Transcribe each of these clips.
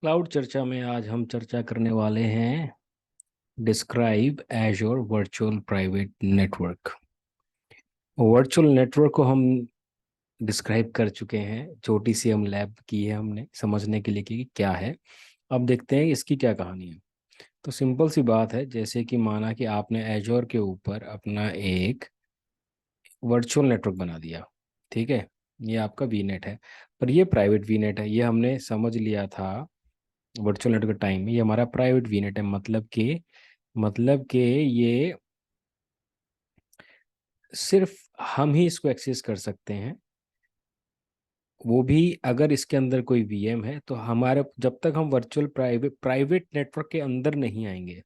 Cloud चर्चा में आज हम चर्चा करने वाले हैं describe Azure virtual private network. Virtual network को हम डिस्क्राइब कर चुके हैं, छोटी सी हम लैब की है हमने समझने के लिए कि क्या है। अब देखते हैं इसकी क्या कहानी है। तो सिंपल सी बात है, जैसे कि माना कि आपने एज़्योर के ऊपर अपना एक वर्चुअल नेटवर्क बना दिया। ठीक है, ये आपका वीनेट है, पर ये प्राइवेट वीनेट है। ये हमने समझ लिया था वर्चुअल नेटवर्क टाइम में, ये हमारा प्राइवेट वीनेट है। मतलब कि ये सिर्फ हम ही इसको एक्सेस कर सकते हैं, वो भी अगर इसके अंदर कोई वीएम है। तो हमारे जब तक हम वर्चुअल प्राइवेट नेटवर्क के अंदर नहीं आएंगे,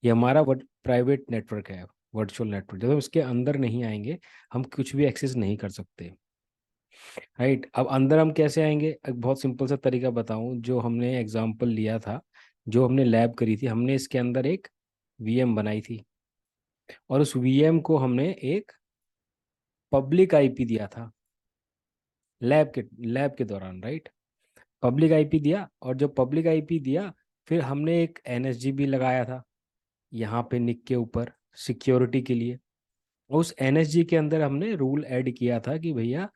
ये हमारा प्राइवेट नेटवर्क है, वर्चुअल नेटवर्क, जब हम इसके अंदर नहीं आएंगे हम कुछ भी एक्सेस नहीं कर सकते। राइट, अब अंदर हम कैसे आएंगे? एक बहुत सिंपल सा तरीका बताऊं, जो हमने एग्जांपल लिया था, जो हमने लैब करी थी, हमने इसके अंदर एक वीएम बनाई थी और उस वीएम को हमने एक पब्लिक आईपी दिया था लैब के दौरान। राइट, पब्लिक आईपी दिया, और जब पब्लिक आईपी दिया फिर हमने एक एनएसजीबी लगाया था यहाँ पे निक के ऊपर सिक्योरिटी के लिए। उस एनएसजी के अंदर हमने रूल ऐड किया था कि भैया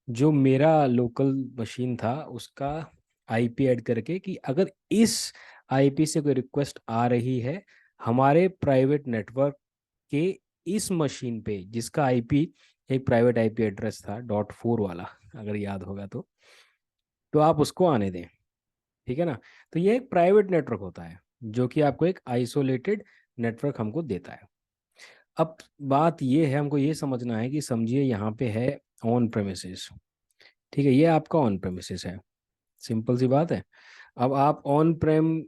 जो मेरा लोकल मशीन था उसका आईपी ऐड करके, कि अगर इस आईपी से कोई रिक्वेस्ट आ रही है हमारे प्राइवेट नेटवर्क के इस मशीन पे, जिसका आईपी एक प्राइवेट आईपी एड्रेस था .4 वाला, अगर याद होगा तो आप उसको आने दें। ठीक है ना? तो ये एक प्राइवेट नेटवर्क होता है जो कि आपको एक आइसोलेटेड नेटवर्क हमको देता है। अब बात ये है, हमको ये समझना है कि समझिए यहाँ पे है ऑन प्रेमिसेस। ठीक है, ये आपका ऑन प्रेमिसेस है, सिंपल सी बात है। अब आप ऑन प्रेम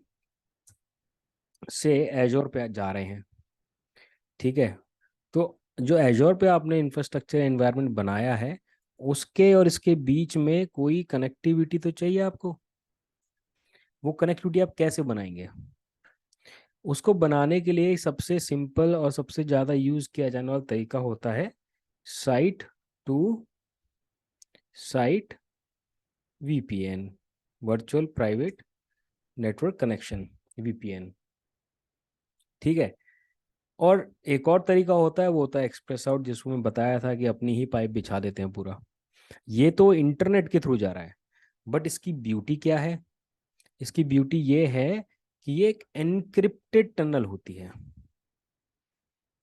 से एजोर पे जा रहे हैं। ठीक है, तो जो एजोर पे आपने इंफ्रास्ट्रक्चर एनवायरनमेंट बनाया है, उसके और इसके बीच में कोई कनेक्टिविटी तो चाहिए आपको। वो कनेक्टिविटी आप कैसे बनाएंगे? उसको बनाने के लिए सबसे सिंपल और सबसे ज़्यादा यूज़ किया जाने वाला तरीका होता है site to site VPN, virtual private network connection, VPN. ठीक है, और एक और तरीका होता है, वो होता है एक्सप्रेस आउट, जिसको मैं बताया था कि अपनी ही पाइप बिछा देते हैं पूरा। ये तो इंटरनेट के थ्रू जा रहा है, बट इसकी ब्यूटी क्या है? इसकी ब्यूटी ये है कि ये एक एनक्रिप्टेड टनल होती है।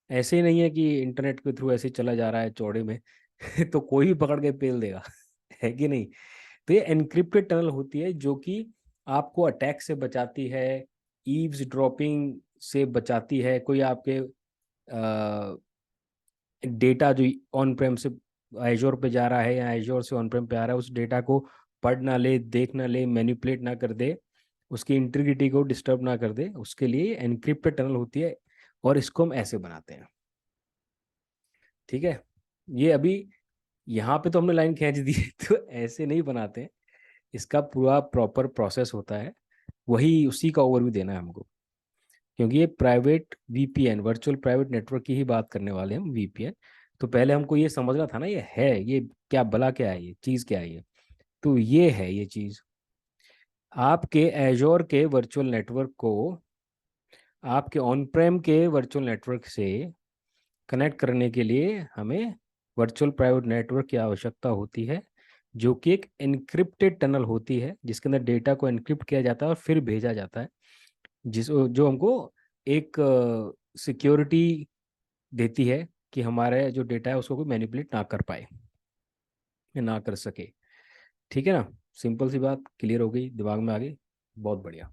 ऐसे ही नहीं है कि इंटरनेट के थ्रू ऐसे ही चला जा रहा है चौड़े में तो कोई भी पकड़ के पेल देगा है कि नहीं? तो ये एनक्रिप्टेड टनल होती है जो कि आपको अटैक से बचाती है, ईव्स ड्रॉपिंग से बचाती है। कोई आपके डेटा जो ऑन प्रेम से एजोर पे जा रहा है या एजोर से ऑन प्रेम पे आ रहा है, उस डेटा को पढ़ ना ले, देख ना ले, मैनिपुलेट ना कर दे, उसकी इंटीग्रिटी को डिस्टर्ब ना कर दे, उसके लिए एनक्रिप्टेड टनल होती है। और इसको हम ऐसे बनाते हैं। ठीक है, ये अभी यहाँ पे तो हमने लाइन खींच दी है, तो ऐसे नहीं बनाते हैं। इसका पूरा प्रॉपर प्रोसेस होता है, वही उसी का ओवरव्यू देना है हमको। क्योंकि ये private VPN, virtual private network की ही बात करने वाले हैं हम, वीपीएन। तो पहले हमको ये समझना था ना, ये है, ये क्या भला क्या है, ये चीज़ क्या है ये। तो ये है ये चीज़, आपके एजोर के वर्चुअल नेटवर्क को आपके ऑन प्रेम के वर्चुअल नेटवर्क से कनेक्ट करने के लिए हमें वर्चुअल प्राइवेट नेटवर्क की आवश्यकता होती है, जो कि एक एनक्रिप्टेड टनल होती है जिसके अंदर डेटा को एनक्रिप्ट किया जाता है और फिर भेजा जाता है, जिस जो हमको एक सिक्योरिटी देती है कि हमारे जो डेटा है उसको कोई मैनिपुलेट ना कर पाए या ना कर सके। ठीक है ना? सिंपल सी बात क्लियर हो गई, दिमाग में आ गई, बहुत बढ़िया।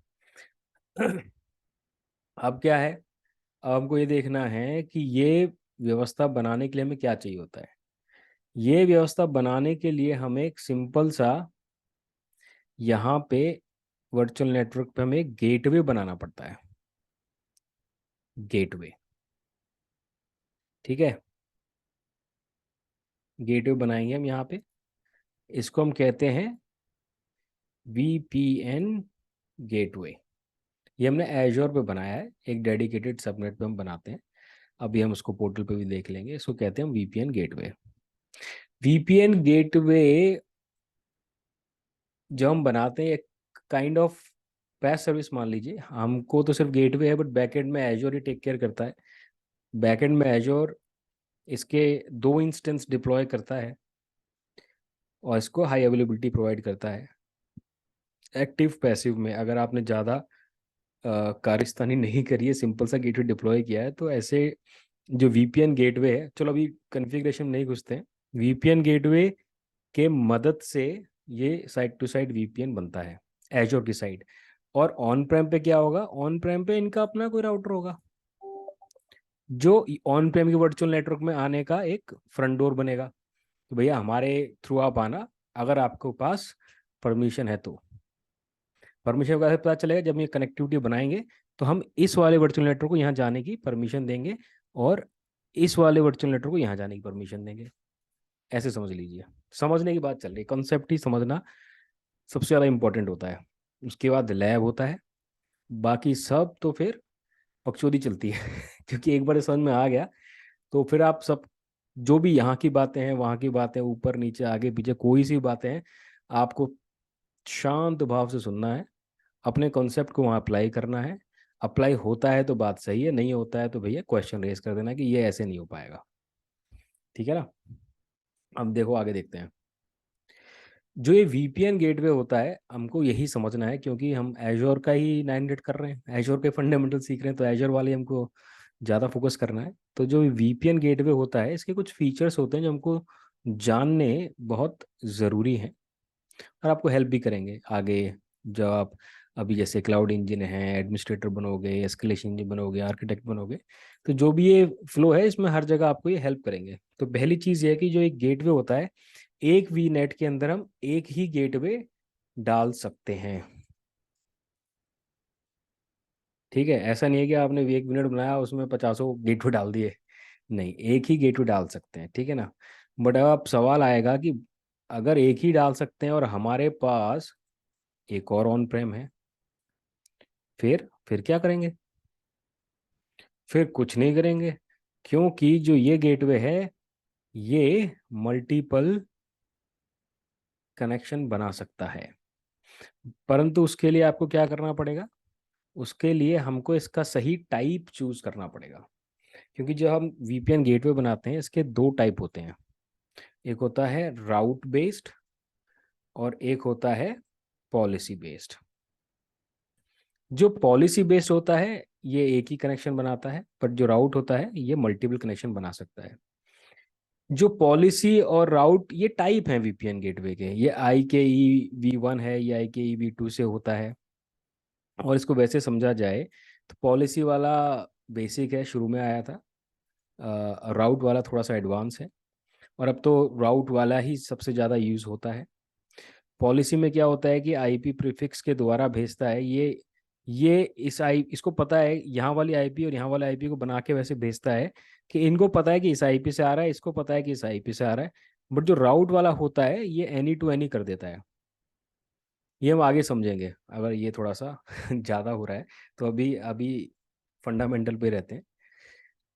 अब क्या है? अब हमको ये देखना है कि ये व्यवस्था बनाने के लिए हमें क्या चाहिए होता है। ये व्यवस्था बनाने के लिए हमें एक सिंपल सा, यहाँ पे वर्चुअल नेटवर्क पे हमें एक गेटवे बनाना पड़ता है। गेटवे, ठीक है, गेटवे बनाएंगे हम यहाँ पे। इसको हम कहते हैं वीपीएन गेटवे। ये हमने एजोर पे बनाया है, एक डेडिकेटेड सबनेट पे हम बनाते हैं। अभी हम उसको पोर्टल पे भी देख लेंगे। इसको कहते हैं हम वीपीएन गेटवे। वीपीएन गेटवे जो हम बनाते हैं, एक काइंड ऑफ पैस सर्विस मान लीजिए, हमको तो सिर्फ गेटवे है, बट बैकएंड में एजोर ही टेक केयर करता है। बैकएंड में एजोर इसके 2 इंस्टेंस डिप्लॉय करता है और इसको हाई अवेलेबिलिटी प्रोवाइड करता है। एक्टिव पैसिव में अगर आपने ज़्यादा कारस्तानी नहीं करी है, सिंपल सा गेटवे डिप्लॉय किया है, तो ऐसे जो वीपीएन गेटवे है, चलो अभी कन्फिग्रेशन नहीं घुसते हैं, वीपीएन गेटवे के मदद से ये साइड टू साइड वीपीएन बनता है एजोर की साइड। और ऑन प्रेम पे क्या होगा, ऑन प्रेम पे इनका अपना कोई राउटर होगा जो ऑन प्रेम के वर्चुअल नेटवर्क में आने का एक फ्रंट डोर बनेगा कि भैया हमारे थ्रू आप आना, अगर आपके पास परमिशन है तो। परमिशन का पता चलेगा जब ये कनेक्टिविटी बनाएंगे, तो हम इस वाले वर्चुअल नेटवर्क को यहाँ जाने की परमिशन देंगे और इस वाले वर्चुअल नेटवर्क को यहाँ जाने की परमिशन देंगे। ऐसे समझ लीजिए, समझने की बात चल रही है, कॉन्सेप्ट ही समझना सबसे ज़्यादा इंपॉर्टेंट होता है। उसके बाद लैब होता है, बाकी सब तो फिर पक्षोदी चलती है क्योंकि एक बार समझ में आ गया तो फिर आप सब जो भी यहाँ की बातें हैं, वहाँ की बातें, ऊपर नीचे आगे पीछे कोई सी बातें हैं, आपको शांत भाव से सुनना है, अपने कॉन्सेप्ट को वहाँ अप्लाई करना है। अप्लाई होता है तो बात सही है, नहीं होता है तो भैया क्वेश्चन रेज कर देना कि ये ऐसे नहीं हो पाएगा। ठीक है ना। अब देखो आगे देखते हैं। जो ये वीपीएन गेटवे होता है, हमको यही समझना है क्योंकि हम एजोर का ही 9 कर रहे हैं, एजोर के फंडामेंटल सीख रहे हैं, तो एजोर वाले हमको ज़्यादा फोकस करना है। तो जो वीपीएन गेटवे होता है, इसके कुछ फीचर्स होते हैं जो हमको जानने बहुत ज़रूरी हैं और आपको हेल्प भी करेंगे आगे। जब आप अभी जैसे क्लाउड इंजन है, एडमिनिस्ट्रेटर बनोगे, एस्केलेशन इंजन बनोगे, आर्किटेक्ट बनोगे, तो जो भी ये फ्लो है इसमें हर जगह आपको ये हेल्प करेंगे। तो पहली चीज़ ये है कि जो एक गेटवे होता है, एक वी नेट के अंदर हम एक ही गेटवे डाल सकते हैं। ठीक है, ऐसा नहीं है कि आपने एक मिनट बनाया उसमें 50 गेटवे डाल दिए, नहीं, एक ही गेटवे डाल सकते हैं। ठीक है ना। बट अब आप सवाल आएगा कि अगर एक ही डाल सकते हैं और हमारे पास एक और ऑन प्रेम है, फिर क्या करेंगे? फिर कुछ नहीं करेंगे, क्योंकि जो ये गेटवे है ये मल्टीपल कनेक्शन बना सकता है। परंतु उसके लिए आपको क्या करना पड़ेगा, उसके लिए हमको इसका सही टाइप चूज करना पड़ेगा। क्योंकि जो हम वीपीएन गेटवे बनाते हैं इसके 2 टाइप होते हैं, एक होता है राउट बेस्ड और एक होता है पॉलिसी बेस्ड। जो पॉलिसी बेस्ड होता है ये एक ही कनेक्शन बनाता है, पर जो राउट होता है ये मल्टीपल कनेक्शन बना सकता है। जो पॉलिसी और राउट ये टाइप हैं वीपीएन गेटवे के, ये IKEV1 है, ये IKEV2 से होता है। और इसको वैसे समझा जाए तो पॉलिसी वाला बेसिक है, शुरू में आया था, राउट वाला थोड़ा सा एडवांस है, और अब तो राउट वाला ही सबसे ज़्यादा यूज़ होता है। पॉलिसी में क्या होता है कि आईपी प्रीफिक्स के द्वारा भेजता है, ये इसको पता है यहाँ वाली आईपी और यहाँ वाले आईपी को बना के वैसे भेजता है कि इनको पता है कि इस आईपी से आ रहा है, इसको पता है कि इस आईपी से आ रहा है। बट जो राउट वाला होता है ये एनी टू एनी कर देता है। ये हम आगे समझेंगे अगर ये थोड़ा सा ज़्यादा हो रहा है, तो अभी अभी फंडामेंटल पे रहते हैं।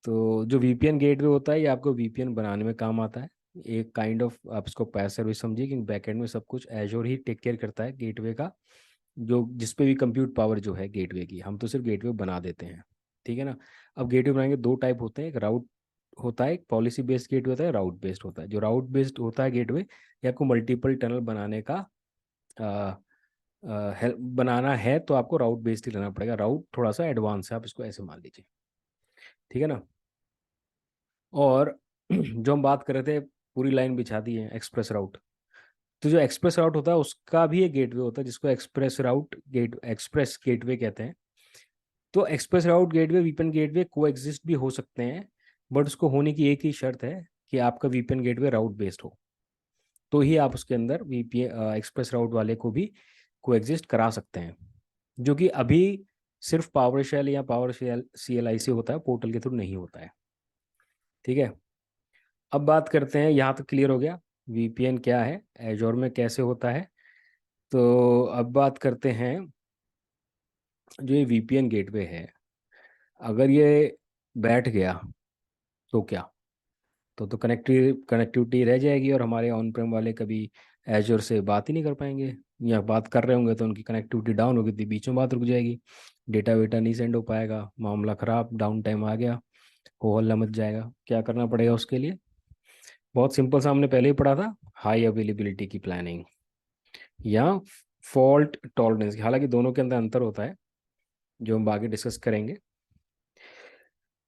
तो जो वीपीएन गेटवे होता है ये आपको वीपीएन बनाने में काम आता है। एक काइंड ऑफ आप इसको पैस सर्विस समझिए कि बैकएंड में सब कुछ एजोर ही टेक केयर करता है गेटवे का, जो जिस पे भी कंप्यूट पावर जो है गेटवे की, हम तो सिर्फ गेटवे बना देते हैं। ठीक है ना। अब गेटवे बनाएंगे 2 टाइप होते हैं, एक राउट होता है, एक पॉलिसी बेस्ड गेटवे होता है, राउट बेस्ड होता है। जो राउट बेस्ड होता है गेटवे, ये आपको मल्टीपल टनल बनाने का हेल्प बनाना है, तो आपको राउट बेस्ड ही लेना पड़ेगा। राउट थोड़ा सा एडवांस है, आप इसको ऐसे मान लीजिए। ठीक है ना। और जो हम बात कर रहे थे, पूरी लाइन बिछा दी है एक्सप्रेस राउट। तो जो एक्सप्रेस राउट होता है उसका भी एक गेटवे होता है जिसको एक्सप्रेस गेटवे कहते हैं। तो एक्सप्रेस राउट गेटवे वीपीएन गेटवे को एग्जिस्ट भी हो सकते हैं, बट उसको होने की एक ही शर्त है कि आपका वीपीएन गेटवे राउट बेस्ड हो, तो ही आप उसके अंदर वीपीएन एक्सप्रेस राउट वाले को भी को एग्जिस्ट करा सकते हैं, जो कि अभी सिर्फ पावर शेल या पावर शेल CLI से होता है, पोर्टल के थ्रू नहीं होता है। ठीक है। अब बात करते हैं, यहाँ तक क्लियर हो गया वीपीएन क्या है, एजोर में कैसे होता है। तो अब बात करते हैं, जो ये वीपीएन गेटवे है, अगर ये बैठ गया तो क्या, तो कनेक्टिविटी रह जाएगी और हमारे ऑन प्रेम वाले कभी एजोर से बात ही नहीं कर पाएंगे। या बात कर रहे होंगे तो उनकी कनेक्टिविटी डाउन होगी थी, बीच में बात रुक जाएगी, डेटा वेटा नहीं सेंड हो पाएगा, मामला ख़राब, डाउन टाइम आ गया, हो हल्ला मच जाएगा। क्या करना पड़ेगा उसके लिए? बहुत सिंपल सा, हमने पहले ही पढ़ा था, हाई अवेलेबिलिटी की प्लानिंग या फॉल्ट टॉलरेंस। हालांकि दोनों के अंदर अंतर होता है जो हम आगे डिस्कस करेंगे।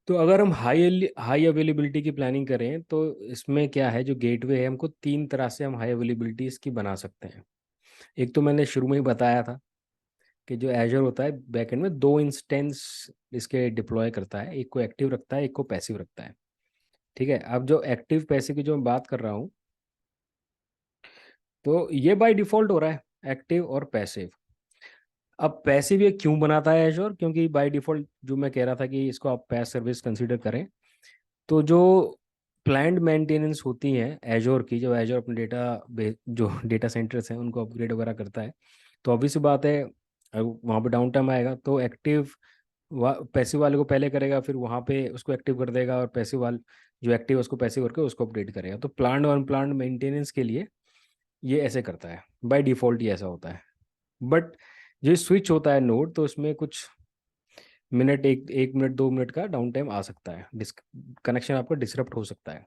तो अगर हम हाई हाई अवेलेबिलिटी की प्लानिंग करें तो इसमें क्या है, जो गेटवे है हमको तीन तरह से हम हाई अवेलेबिलिटी इसकी बना सकते हैं। एक तो मैंने शुरू में ही बताया था कि जो एजर होता है बैकएंड में दो इंस्टेंस इसके डिप्लॉय करता है, एक को एक्टिव रखता है, एक को पैसिव रखता है। ठीक है, अब जो एक्टिव पैसिव की जो मैं बात कर रहा हूँ, तो ये बाय डिफॉल्ट हो रहा है, एक्टिव और पैसिव। अब पैसिव ये क्यों बनाता है एजोर? क्योंकि बाय डिफॉल्ट जो मैं कह रहा था कि इसको आप पैस सर्विस कंसीडर करें, तो जो प्लान्ड मेंटेनेंस होती है एजोर की, जब एजोर अपने जो डेटा सेंटर्स हैं उनको अपग्रेड वगैरह करता है, तो ऑब्वियस सी बात है वहाँ पे डाउन टाइम आएगा, तो एक्टिव पैसिव वाले को पहले करेगा, फिर वहाँ पे उसको एक्टिव कर देगा, और पैसिव वाले जो एक्टिव है उसको पैसिव करके उसको अपडेट करेगा। तो प्लान्ड और अनप्लान्ड मेंटेनेंस के लिए ये ऐसे करता है, बाय डिफॉल्ट ये ऐसा होता है। बट जो स्विच होता है नोड, तो उसमें कुछ मिनट, एक एक मिनट 2 मिनट का डाउन टाइम आ सकता है, कनेक्शन आपका डिसरप्ट हो सकता है।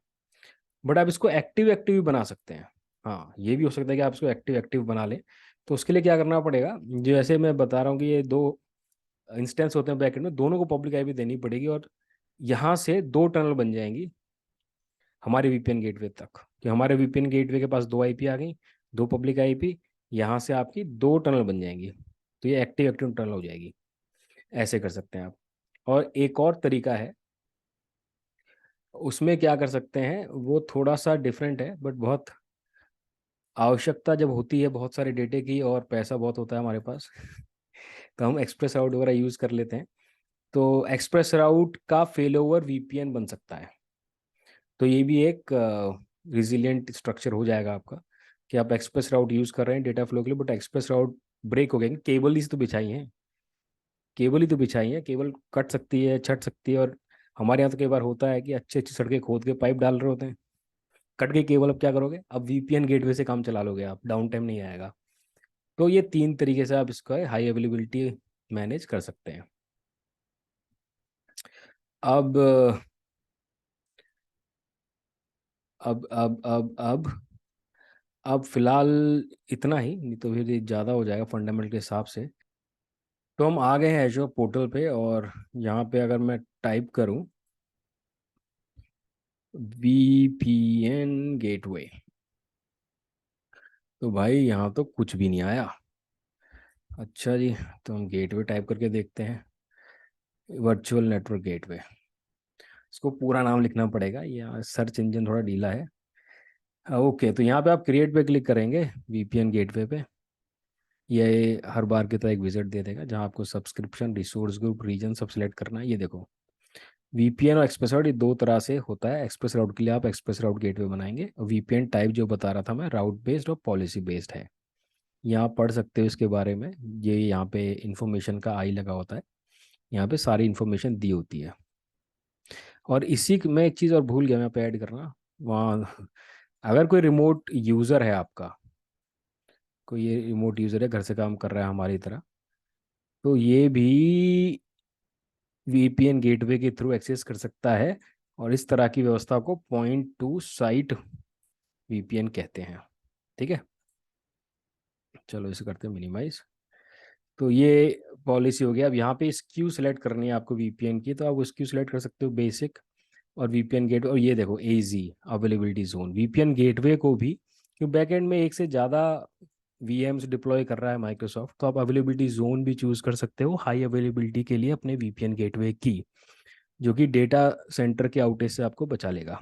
बट आप इसको एक्टिव एक्टिव भी बना सकते हैं। हाँ, ये भी हो सकता है कि आप इसको एक्टिव एक्टिव बना लें। तो उसके लिए क्या करना पड़ेगा, जो ऐसे मैं बता रहा हूँ कि ये दो इंस्टेंस होते हैं बैकएंड में, दोनों को पब्लिक आईपी देनी पड़ेगी, और यहाँ से दो टनल बन जाएंगी हमारे वीपीएन गेटवे तक, कि हमारे वीपीएन गेटवे के पास दो आईपी आ गई, दो पब्लिक आईपी, यहाँ से आपकी दो टनल बन जाएंगी, तो ये एक्टिव एक्टिव टनल हो जाएगी। ऐसे कर सकते हैं आप। और एक और तरीका है, उसमें क्या कर सकते हैं, वो थोड़ा सा डिफरेंट है, बट बहुत आवश्यकता जब होती है बहुत सारे डेटे की और पैसा बहुत होता है हमारे पास तो हम एक्सप्रेस राउट वगैरह यूज़ कर लेते हैं। तो एक्सप्रेस राउट का फेल ओवर वीपीएन बन सकता है। तो ये भी एक रिजिलियंट स्ट्रक्चर हो जाएगा आपका, कि आप एक्सप्रेस राउट यूज़ कर रहे हैं डेटा फ्लो के लिए, बट एक्सप्रेस राउट ब्रेक हो गए, केबल ही तो बिछाई है, केबल ही तो बिछाई है, केबल कट सकती है, छट सकती है। और हमारे यहाँ तो कई बार होता है कि अच्छी अच्छी सड़कें खोद के पाइप डाल रहे होते हैं, कट गई केबल, अब क्या करोगे? अब वीपीएन गेटवे से काम चला लोगे आप, डाउन टाइम नहीं आएगा। तो ये तीन तरीके से आप इसका हाई अवेलेबिलिटी मैनेज कर सकते हैं। अब अब फिलहाल इतना ही, नहीं तो फिर ये ज़्यादा हो जाएगा फंडामेंटल के हिसाब से। तो हम आ गए हैं एजोर पोर्टल पे, और यहाँ पे अगर मैं टाइप करूँ VPN गेटवे, तो भाई यहाँ तो कुछ भी नहीं आया। अच्छा जी, तो हम गेटवे टाइप करके देखते हैं, वर्चुअल नेटवर्क गेटवे। इसको पूरा नाम लिखना पड़ेगा, या सर्च इंजन थोड़ा ढीला है। ओके, तो यहाँ पे आप क्रिएट पे क्लिक करेंगे VPN गेटवे पे, ये हर बार की तरह एक विजिट दे देगा, जहाँ आपको सब्सक्रिप्शन, रिसोर्स ग्रुप, रीजन सब सिलेक्ट करना है। ये देखो, वीपीएन और एक्सप्रेस राउट ये दो तरह से होता है। एक्सप्रेस राउट के लिए आप एक्सप्रेस राउट गेटवे बनाएंगे, और वीपीएन टाइप जो बता रहा था मैं, राउट बेस्ड और पॉलिसी बेस्ड है। यहाँ पढ़ सकते हो इसके बारे में, ये यहाँ पे इंफॉर्मेशन का आई लगा होता है, यहाँ पे सारी इंफॉर्मेशन दी होती है। और में एक चीज़ और भूल गया मैं यहाँ पे ऐड करना, वहाँ अगर कोई रिमोट यूज़र है आपका, कोई ये रिमोट यूज़र है घर से काम कर रहा है हमारी तरह, तो ये भी वीपीएन गेटवे के थ्रू एक्सेस कर सकता है। और इस तरह की व्यवस्था को पॉइंट टू साइट वीपीएन कहते हैं। ठीक है, चलो इसे करते हैं मिनिमाइज। तो ये पॉलिसी हो गया। अब यहाँ पे स्क्यू सेलेक्ट करनी है आपको वीपीएन की, तो आप स्क्यू सेलेक्ट कर सकते हो, बेसिक और वीपीएन गेटवे। और ये देखो एजी अवेलेबिलिटी जोन, वीपीएन गेटवे को भी, क्योंकि बैकएंड में एक से ज़्यादा वीएम्स डिप्लॉय कर रहा है माइक्रोसॉफ्ट, तो आप अवेलेबिलिटी जोन भी चूज कर सकते हो हाई अवेलेबिलिटी के लिए अपने वीपीएन गेटवे की, जो कि डेटा सेंटर के आउटेज से आपको बचा लेगा।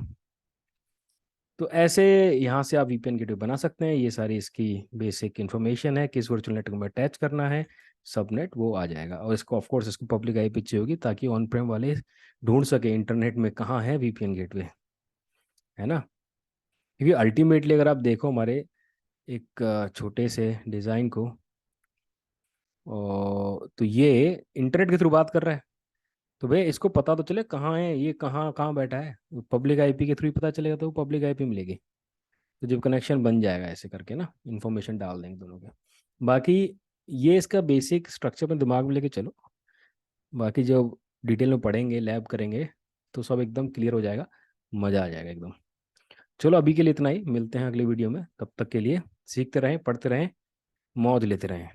तो ऐसे यहाँ से आप वीपीएन गेटवे बना सकते हैं। ये सारी इसकी बेसिक इन्फॉर्मेशन है, किस वर्चुअल नेटवर्क में अटैच करना है, सबनेट वो आ जाएगा। और इसको ऑफ कोर्स इसको पब्लिक आईपी चाहिए होगी, ताकि ऑन प्रेम वाले ढूंढ सके इंटरनेट में कहाँ है वीपीएन गेटवे, है ना। क्योंकि अल्टीमेटली अगर आप देखो हमारे एक छोटे से डिज़ाइन को, तो ये इंटरनेट के थ्रू बात कर रहा है, तो भैया इसको पता तो चले कहाँ है ये, कहाँ कहाँ बैठा है। पब्लिक आईपी के थ्रू ही पता चलेगा, तो वो पब्लिक आईपी मिलेगी। तो जब कनेक्शन बन जाएगा ऐसे करके ना, इन्फॉर्मेशन डाल देंगे दोनों के, बाकी ये इसका बेसिक स्ट्रक्चर में दिमाग में लेके चलो। बाकी जब डिटेल में पढ़ेंगे, लैब करेंगे, तो सब एकदम क्लियर हो जाएगा, मज़ा आ जाएगा एकदम। चलो अभी के लिए इतना ही, मिलते हैं अगले वीडियो में। तब तक के लिए सीखते रहें, पढ़ते रहें, मौज लेते रहें।